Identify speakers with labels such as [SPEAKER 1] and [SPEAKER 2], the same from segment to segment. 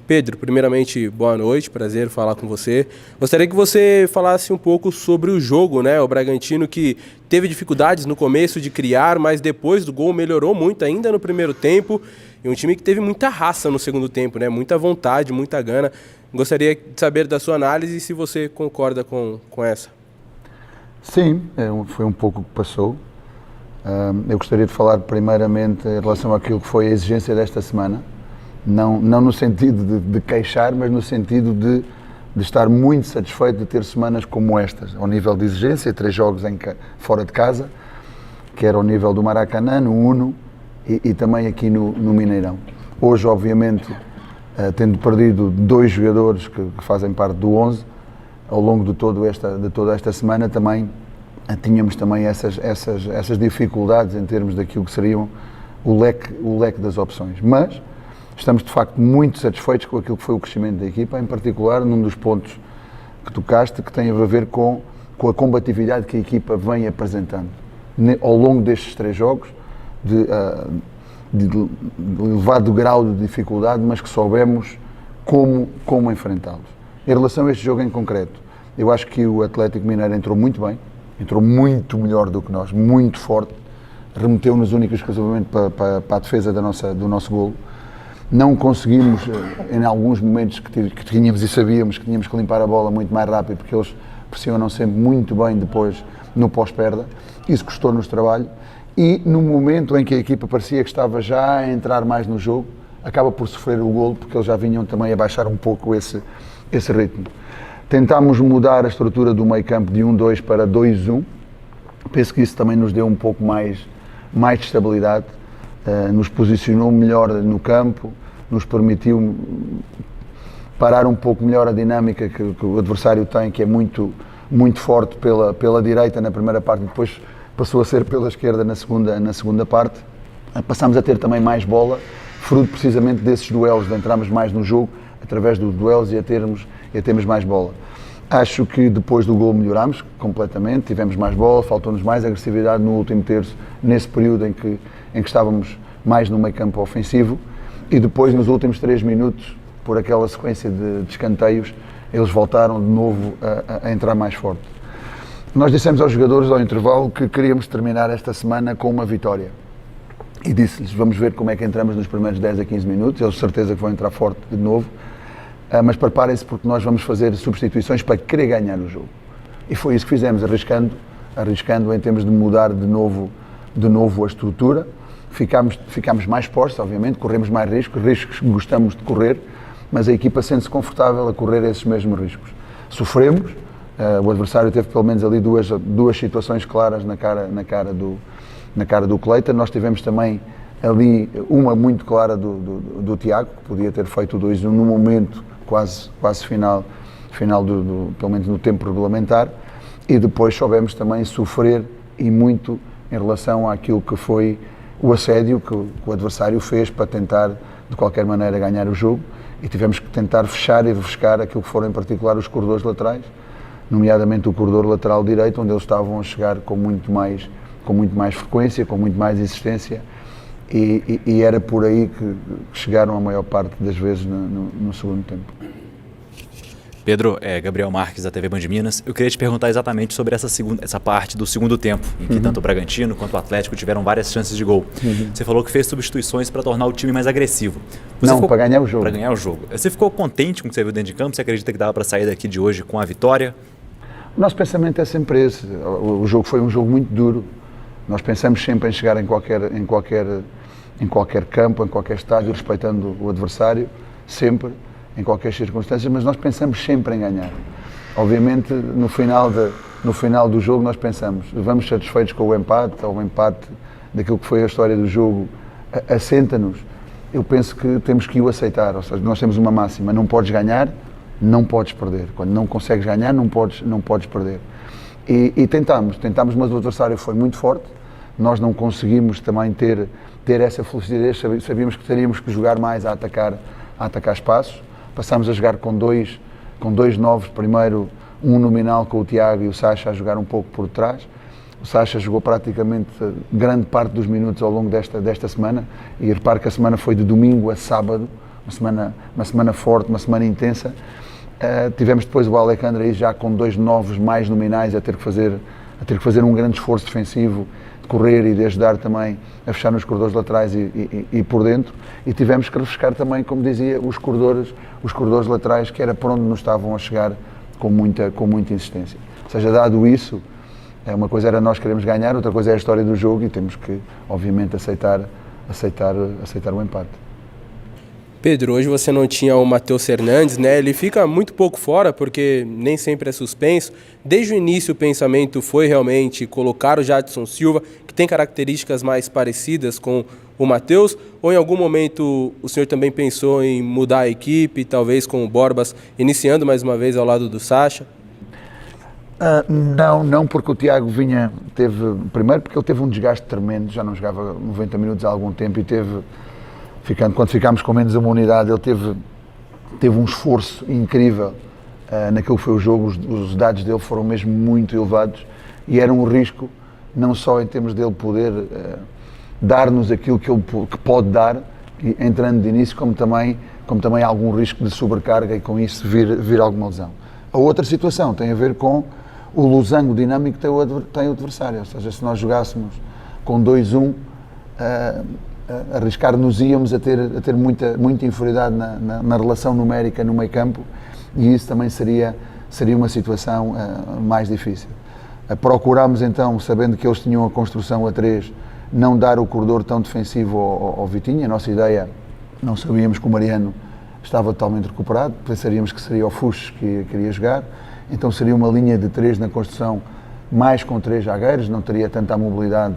[SPEAKER 1] Pedro, primeiramente, boa noite, prazer falar com você. Gostaria que você falasse um pouco sobre o jogo, né? O Bragantino que teve dificuldades no começo de criar, mas depois do gol melhorou muito ainda no primeiro tempo. E um time que teve muita raça no segundo tempo, né? Muita vontade, muita gana. Gostaria de saber da sua análise e se você concorda com essa.
[SPEAKER 2] Sim, foi um pouco o que passou. Eu gostaria de falar primeiramente em relação àquilo que foi a exigência desta semana. Não no sentido de queixar, mas no sentido de estar muito satisfeito de ter semanas como estas, ao nível de exigência, 3 jogos fora de casa, que era ao nível do Maracanã, no Uno e também aqui no Mineirão. Hoje, obviamente, tendo perdido 2 jogadores que fazem parte do 11, ao longo de toda esta semana também tínhamos também essas dificuldades em termos daquilo que seriam o leque das opções. Mas estamos de facto muito satisfeitos com aquilo que foi o crescimento da equipa, em particular num dos pontos que tocaste, que tem a ver com a combatividade que a equipa vem apresentando ao longo destes 3 jogos, de elevado grau de dificuldade, mas que soubemos como enfrentá-los. Em relação a este jogo em concreto, eu acho que o Atlético Mineiro entrou muito bem, entrou muito melhor do que nós, muito forte, remeteu-nos única e exclusivamente para a defesa do nosso golo. Não conseguimos, em alguns momentos que tínhamos e sabíamos que tínhamos que limpar a bola muito mais rápido, porque eles pressionam sempre muito bem depois no pós-perda. Isso custou-nos trabalho. E no momento em que a equipa parecia que estava já a entrar mais no jogo, acaba por sofrer o golo, porque eles já vinham também a baixar um pouco esse ritmo. Tentámos mudar a estrutura do meio-campo de 1-2 para 2-1. Penso que isso também nos deu um pouco mais de estabilidade, nos posicionou melhor no campo, nos permitiu parar um pouco melhor a dinâmica que o adversário tem, que é muito forte pela direita na primeira parte e depois passou a ser pela esquerda na segunda parte. Passámos a ter também mais bola, fruto precisamente desses duelos, de entrarmos mais no jogo, através dos duelos e a termos mais bola. Acho que depois do gol melhorámos completamente, tivemos mais bola, faltou-nos mais agressividade no último terço, nesse período em que estávamos mais no meio campo ofensivo, e depois nos últimos 3 minutos, por aquela sequência de escanteios, eles voltaram de novo a entrar mais forte. Nós dissemos aos jogadores ao intervalo que queríamos terminar esta semana com uma vitória. E disse-lhes, vamos ver como é que entramos nos primeiros 10 a 15 minutos, eles de certeza que vão entrar forte de novo, mas preparem-se porque nós vamos fazer substituições para querer ganhar o jogo. E foi isso que fizemos, arriscando em termos de mudar de novo a estrutura. Ficámos mais postos, obviamente, corremos mais riscos que gostamos de correr, mas a equipa sente-se confortável a correr esses mesmos riscos. Sofremos, o adversário teve pelo menos ali duas situações claras na cara do Cleiton. Nós tivemos também ali uma muito clara do Tiago, que podia ter feito o 2-1 no momento quase final pelo menos no tempo regulamentar, e depois soubemos também sofrer e muito em relação àquilo que foi o assédio que o adversário fez para tentar de qualquer maneira ganhar o jogo, e tivemos que tentar fechar e refrescar aquilo que foram em particular os corredores laterais, nomeadamente o corredor lateral direito, onde eles estavam a chegar com muito mais frequência, com muito mais insistência, e era por aí que chegaram a maior parte das vezes no segundo tempo.
[SPEAKER 3] Pedro, Gabriel Marques da TV Band Minas. Eu queria te perguntar exatamente sobre essa parte do segundo tempo, em que tanto o Bragantino quanto o Atlético tiveram várias chances de gol. Você falou que fez substituições para tornar o time mais agressivo.
[SPEAKER 2] Para ganhar o jogo.
[SPEAKER 3] Para ganhar o jogo. Você ficou contente com o que você viu dentro de campo? Você acredita que dava para sair daqui de hoje com a vitória?
[SPEAKER 2] O nosso pensamento é sempre esse. O jogo foi um jogo muito duro. Nós pensamos sempre em chegar em qualquer campo, em qualquer estádio, respeitando o adversário, sempre, em qualquer circunstância, mas nós pensamos sempre em ganhar. Obviamente, no final do jogo, nós pensamos, vamos satisfeitos com o empate, ou o empate daquilo que foi a história do jogo, assenta-nos. Eu penso que temos que o aceitar, ou seja, nós temos uma máxima, não podes ganhar, não podes perder. Quando não consegues ganhar, não podes perder. E tentámos, mas o adversário foi muito forte, nós não conseguimos também ter essa felicidade, sabíamos que teríamos que jogar mais a atacar espaços. Passámos a jogar com dois novos, primeiro um nominal com o Tiago e o Sacha a jogar um pouco por trás. O Sacha jogou praticamente grande parte dos minutos ao longo desta semana, e repare que a semana foi de domingo a sábado, uma semana forte, uma semana intensa. Tivemos depois o Alexandre aí já com 2 novos mais nominais a ter que fazer um grande esforço defensivo, de correr e de ajudar também a fechar nos corredores laterais e por dentro, e tivemos que refrescar também, como dizia, os corredores laterais, que era por onde nos estavam a chegar com muita insistência. Ou seja, dado isso, uma coisa era nós queremos ganhar, outra coisa é a história do jogo, e temos que, obviamente, aceitar o empate.
[SPEAKER 1] Pedro, hoje você não tinha o Matheus Fernandes, né? Ele fica muito pouco fora porque nem sempre é suspenso. Desde o início o pensamento foi realmente colocar o Jadson Silva, que tem características mais parecidas com o Matheus, ou em algum momento o senhor também pensou em mudar a equipe, talvez com o Borbas iniciando mais uma vez ao lado do Sacha?
[SPEAKER 2] Não, porque o Tiago primeiro porque ele teve um desgaste tremendo, já não jogava 90 minutos há algum tempo e quando ficámos com menos uma unidade, ele teve um esforço incrível naquilo que foi o jogo, os dados dele foram mesmo muito elevados e era um risco, não só em termos dele poder dar-nos aquilo que pode dar, entrando de início, como também algum risco de sobrecarga e com isso vir alguma lesão. A outra situação tem a ver com o losango dinâmico que tem o adversário, ou seja, se nós jogássemos com 2-1, arriscar-nos íamos a ter muita inferioridade na relação numérica no meio campo, e isso também seria uma situação mais difícil. Procurámos então, sabendo que eles tinham a construção a 3, não dar o corredor tão defensivo ao Vitinha. A nossa ideia, não sabíamos que o Mariano estava totalmente recuperado, pensaríamos que seria o Fuchs que queria jogar, então seria uma linha de 3 na construção, mais com 3 zagueiros, não teria tanta mobilidade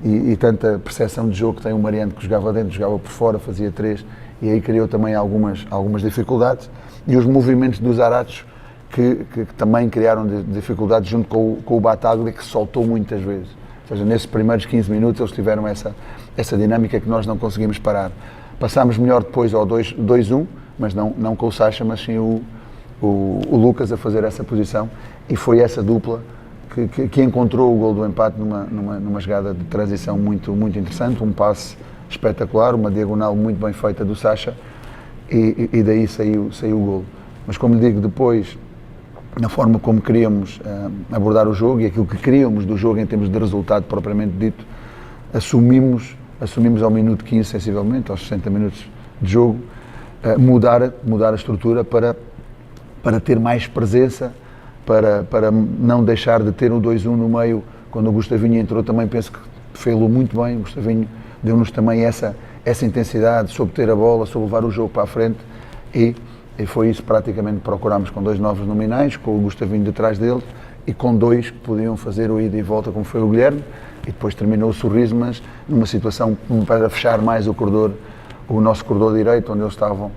[SPEAKER 2] e tanta percepção de jogo que tem o Mariano, que jogava dentro, jogava por fora, fazia 3, e aí criou também algumas dificuldades, e os movimentos dos Aratos que também criaram dificuldades junto com o Bataglia, que soltou muitas vezes. Ou seja, nesses primeiros 15 minutos eles tiveram essa dinâmica que nós não conseguimos parar. Passámos melhor depois ao 2-1, mas não com o Sacha, mas sim o Lucas a fazer essa posição, e foi essa dupla que encontrou o gol do empate numa jogada de transição muito interessante, um passe espetacular, uma diagonal muito bem feita do Sacha, e daí saiu o gol. Mas como lhe digo, depois, na forma como queríamos abordar o jogo e aquilo que queríamos do jogo em termos de resultado propriamente dito, assumimos ao minuto 15 sensivelmente, aos 60 minutos de jogo, mudar a estrutura para ter mais presença, para não deixar de ter o 2-1 no meio. Quando o Gustavinho entrou também penso que fez-lo muito bem. O Gustavinho deu-nos também essa intensidade, soube ter a bola, soube levar o jogo para a frente, e foi isso praticamente que procurámos, com 2 novos nominais, com o Gustavinho detrás dele e com 2 que podiam fazer o ida e volta, como foi o Guilherme, e depois terminou o Sorriso, mas numa situação para fechar mais o nosso corredor direito, onde eles estavam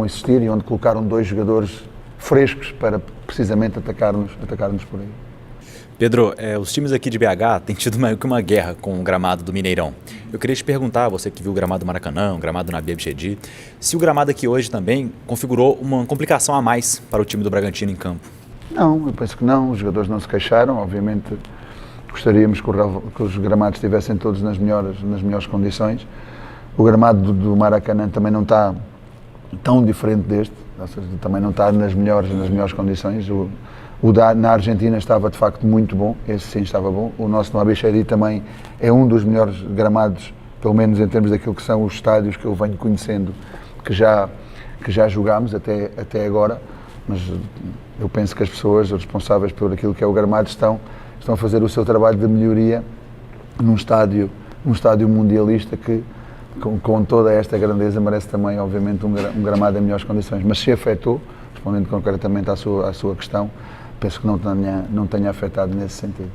[SPEAKER 2] a insistir e onde colocaram 2 jogadores frescos para precisamente atacar-nos por aí.
[SPEAKER 3] Pedro, os times aqui de BH têm tido meio que uma guerra com o gramado do Mineirão. Eu queria te perguntar, você que viu o gramado do Maracanã, o gramado do Nabi Abichedi, se o gramado aqui hoje também configurou uma complicação a mais para o time do Bragantino em campo.
[SPEAKER 2] Não, eu penso que não, os jogadores não se queixaram, obviamente gostaríamos que os gramados estivessem todos nas melhores condições. O gramado do Maracanã também não está tão diferente deste, ou seja, também não está nas melhores condições. Na Argentina estava de facto muito bom, esse sim estava bom. O nosso no Abichedi também é um dos melhores gramados, pelo menos em termos daquilo que são os estádios que eu venho conhecendo, que já jogámos até agora, mas eu penso que as pessoas responsáveis por aquilo que é o gramado estão a fazer o seu trabalho de melhoria num estádio mundialista que, com toda esta grandeza, merece também, obviamente, um gramado em melhores condições. Mas se afetou, respondendo concretamente à sua questão, penso que não tenha afetado nesse sentido.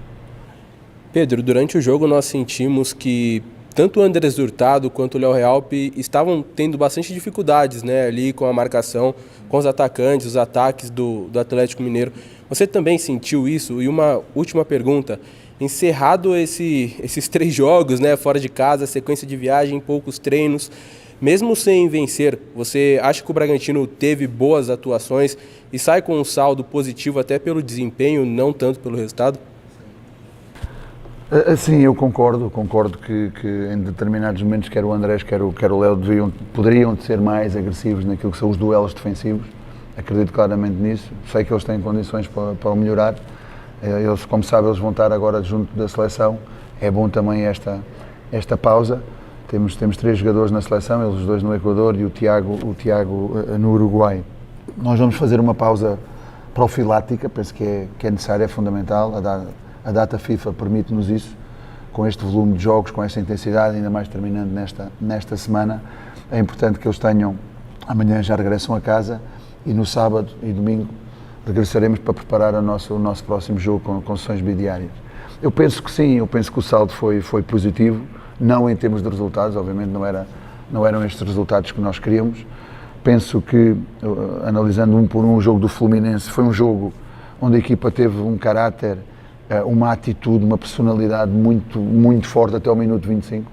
[SPEAKER 1] Pedro, durante o jogo nós sentimos que tanto o Andrés Hurtado quanto o Léo Realpe estavam tendo bastante dificuldades, né, ali com a marcação, com os atacantes, os ataques do Atlético Mineiro. Você também sentiu isso? E uma última pergunta: encerrado esses 3 jogos, né, fora de casa, sequência de viagem, poucos treinos, mesmo sem vencer, você acha que o Bragantino teve boas atuações e sai com um saldo positivo até pelo desempenho, não tanto pelo resultado?
[SPEAKER 2] Sim, eu concordo que em determinados momentos quer o Andrés, quer o Léo poderiam ser mais agressivos naquilo que são os duelos defensivos. Acredito claramente nisso, sei que eles têm condições para o melhorar. Eles, como sabe, eles vão estar agora junto da seleção. É bom também esta pausa. Temos 3 jogadores na seleção, eles os 2 no Equador e o Tiago no Uruguai. Nós vamos fazer uma pausa profilática, penso que é necessária, é fundamental. A data FIFA permite-nos isso, com este volume de jogos, com esta intensidade, ainda mais terminando nesta semana. É importante que eles tenham, amanhã já regressam a casa e no sábado e domingo regressaremos para preparar o nosso próximo jogo com sessões bidiárias. Eu penso que sim, eu penso que o saldo foi positivo, não em termos de resultados, obviamente não eram estes resultados que nós queríamos. Penso que, analisando um por um, o jogo do Fluminense foi um jogo onde a equipa teve um caráter, uma atitude, uma personalidade muito, muito forte até ao minuto 25.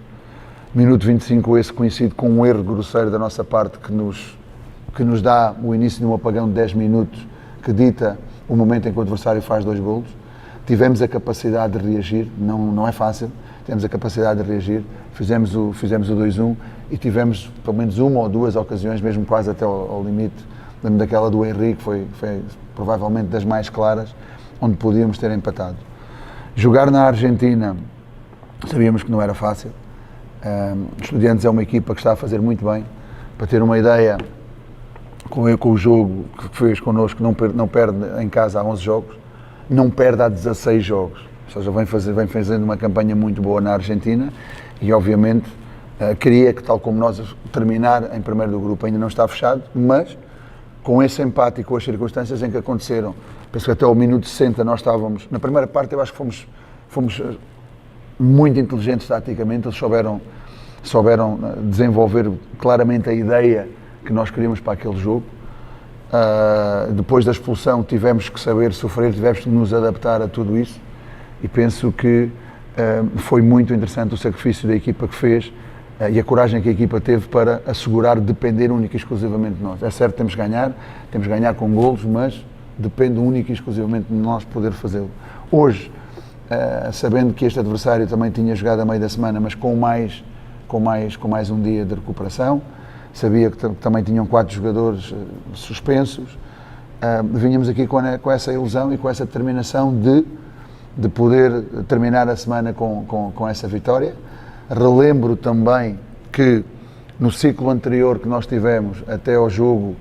[SPEAKER 2] Minuto 25 esse coincide com um erro grosseiro da nossa parte que nos dá o início de um apagão de 10 minutos que dita o momento em que o adversário faz 2 golos. Tivemos a capacidade de reagir, não é fácil, temos a capacidade de reagir, fizemos o 2-1 e tivemos pelo menos 1 ou 2 ocasiões, mesmo quase até ao limite. Lembro daquela do Henrique, foi provavelmente das mais claras, onde podíamos ter empatado. Jogar na Argentina, sabíamos que não era fácil. Estudiantes é uma equipa que está a fazer muito bem. Para ter uma ideia, com o jogo que fez connosco, não perde em casa há 11 jogos, não perde há 16 jogos. Ou seja, vem fazendo uma campanha muito boa na Argentina e, obviamente, queria que, tal como nós, terminar em primeiro do grupo. Ainda não está fechado, mas com esse empate e com as circunstâncias em que aconteceram, penso que até ao minuto 60 nós estávamos, na primeira parte eu acho que fomos muito inteligentes taticamente, eles souberam desenvolver claramente a ideia que nós queríamos para aquele jogo. Depois da expulsão tivemos que saber sofrer, tivemos que nos adaptar a tudo isso e penso que foi muito interessante o sacrifício da equipa que fez e a coragem que a equipa teve para assegurar depender única e exclusivamente de nós. É certo, temos que ganhar com golos, mas depende única e exclusivamente de nós poder fazê-lo. Hoje, sabendo que este adversário também tinha jogado a meio da semana, mas com mais um dia de recuperação, sabia que também tinham 4 jogadores suspensos, vinhamos aqui com essa ilusão e com essa determinação de poder terminar a semana com essa vitória. Relembro também que no ciclo anterior que nós tivemos até ao jogo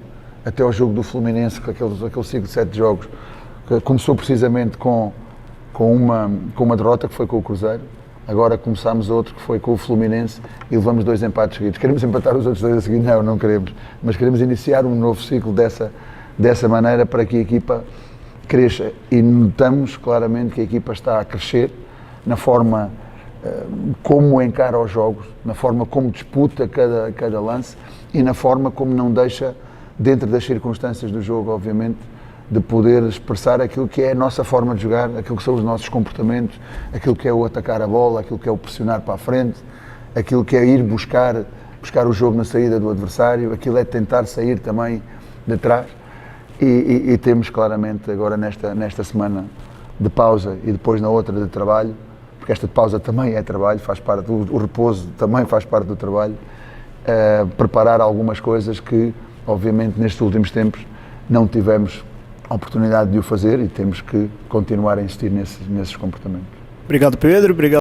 [SPEAKER 2] do Fluminense, aquele ciclo de 7 jogos, que começou precisamente com uma derrota que foi com o Cruzeiro. Agora começámos outro que foi com o Fluminense e levamos 2 empates seguidos. Queremos empatar os outros 2 a seguir? Não queremos. Mas queremos iniciar um novo ciclo dessa maneira para que a equipa cresça. E notamos claramente que a equipa está a crescer na forma como encara os jogos, na forma como disputa cada lance e na forma como não deixa, dentro das circunstâncias do jogo, obviamente, de poder expressar aquilo que é a nossa forma de jogar, aquilo que são os nossos comportamentos, aquilo que é o atacar a bola, aquilo que é o pressionar para a frente, aquilo que é ir buscar o jogo na saída do adversário, aquilo é tentar sair também de trás e temos claramente agora nesta semana de pausa e depois na outra de trabalho, porque esta de pausa também é trabalho, faz parte, o repouso também faz parte do trabalho, preparar algumas coisas que obviamente nestes últimos tempos não tivemos a oportunidade de o fazer e temos que continuar a insistir nesses comportamentos.
[SPEAKER 4] Obrigado, Pedro. Obrigado.